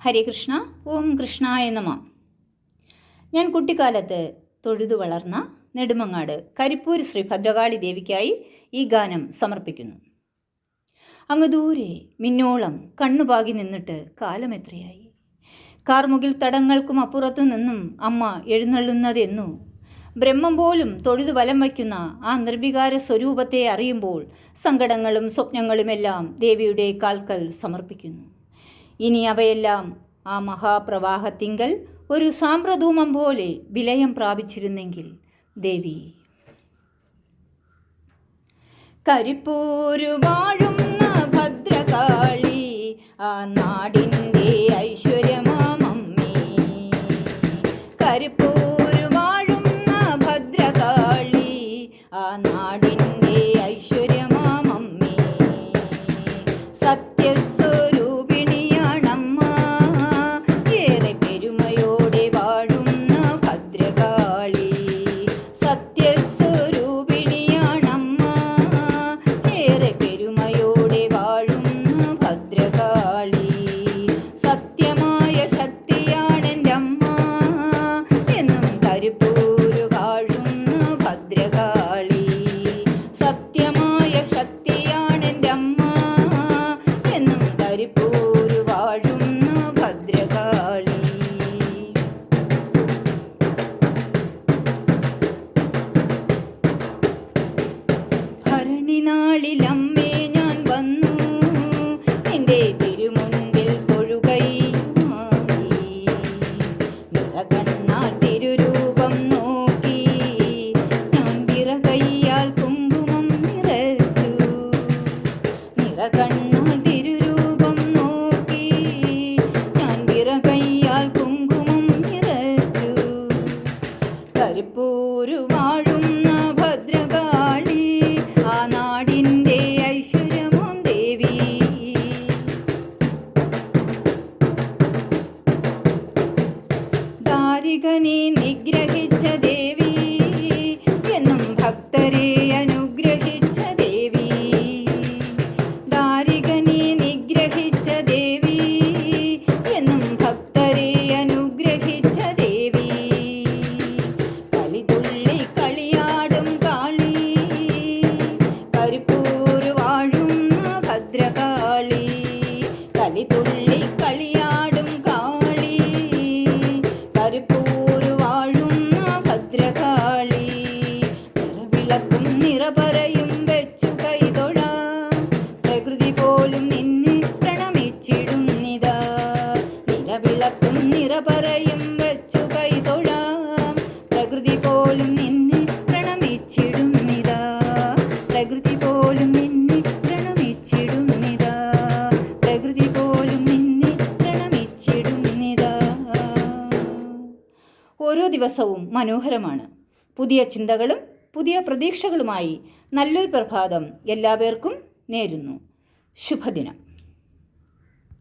ഹരേ കൃഷ്ണ. ഓം കൃഷ്ണായ നമ. ഞാൻ കുട്ടിക്കാലത്ത് തൊഴുതു വളർന്ന നെടുമങ്ങാട് കരിപ്പൂര് ശ്രീ ഭദ്രകാളി ദേവിക്കായി ഈ ഗാനം സമർപ്പിക്കുന്നു. അങ്ങ് ദൂരെ മിന്നോളം കണ്ണുപാകി നിന്നിട്ട് കാലമെത്രയായി, കാർമുകിൽ തടങ്ങൾക്കും അപ്പുറത്തു നിന്നും അമ്മ എഴുന്നള്ളുന്നതെന്നു. ബ്രഹ്മം പോലും തൊഴുതു വലം വയ്ക്കുന്ന ആ നിർവികാര സ്വരൂപത്തെ അറിയുമ്പോൾ സങ്കടങ്ങളും സ്വപ്നങ്ങളുമെല്ലാം ദേവിയുടെ കാൽക്കൽ സമർപ്പിക്കുന്നു. ഇനി അവയെല്ലാം ആ മഹാപ്രവാഹത്തിങ്കൽ ഒരു സാമ്പ്രധൂമം പോലെ വിലയം പ്രാപിച്ചിരുന്നെങ്കിൽ ദേവി. കരിപ്പൂരു വാഴുന്ന ഭദ്രകാളി, ആ നാടിൻ്റെ ഐശ്വര്യമാമമ്മേ. കരിപ്പൂരു വാഴുന്ന ഭദ്രകാളി, ആ നാടിൻ്റെ ഐശ്വര്യമാമമ്മേ. സത്യസ്വരൂപിണിയാണമ്മ, ഏറെ പെരുമയോടെ വാഴുന്ന ഭദ്രകാളി. സത്യസ്വരൂപിണിയാണമ്മ, ഏറെ പെരുമയോടെ വാഴുന്ന ഭദ്രകാളി. സത്യമായ ശക്തിയാണെൻ്റെ അമ്മ, എന്നും കരിപ്പൂരു വാഴുന്ന ഭദ്രകാളി. സത്യമായ ശക്തിയാണെൻ്റെ അമ്മ, എന്നും കരിപ്പൂരു വാഴുന്ന ഭദ്രകാളി. ഭരണിനാളിലമ്മേ ഞാൻ വന്നു, നിന്റെ തിരുമുൻപിൽ തൊഴുകൈയുമായി. നിറകണ്ണാൽ തിരുരൂപം നോക്കി ഞാൻ വിറകയ്യാൽ കുങ്കുമം നിറച്ചു. നിറകണ്ണാൽ തിരുരൂപം നോക്കി ഞാൻ വിറകയ്യാൽ കുങ്കുമം നിറച്ചു. കരിപ്പൂരു വാഴുന്ന ഭദ്രകാളി, ആ നാടിൻ്റെ ഐശ്വര്യമാം ദേവി. ദാരികനെ നിഗ്രഹിച്ച ദേവി, എന്നും ഭക്തരെ അനുഗ്രഹിച്ച ദേവി. ദാരികനെ നിഗ്രഹിച്ച ദേവി, എന്നും ഭക്തരെ അനുഗ്രഹിച്ച ദേവി. കളിതുള്ളി കളിയാടും കാളി, കരിപ്പൂരു വാഴുന്ന ഭദ്രകാളി. കളിതുള്ളി കളിയാടും കാളി, കരിപ്പൂരു വാഴുന്ന ഭദ്രകാളി. നിറവിളക്കും നിറപറയും വെച്ചു കൈതൊഴാം, പ്രകൃതി പോലും നിന്നെ പ്രണമിച്ചിടുന്നിതാ. നിറവിളക്കും നിറപറയും വെച്ചു കൈതൊഴാം, പ്രകൃതി പോലും നിന്നെ പ്രണമിച്ചിടുന്നിതാ. പ്രകൃതി പോലും നിന്നെ പ്രണമിച്ചിടുന്നിതാ. പ്രകൃതി പോലും നിന്നെ പ്രണമിച്ചിടുന്നിതാ. ഓരോ ദിവസവും മനോഹരമാണ്. പുതിയ ചിന്തകളും പുതിയ പ്രതീക്ഷകളുമായി നല്ലൊരു പ്രഭാതം എല്ലാവർക്കും നേരുന്നു. ശുഭദിനം.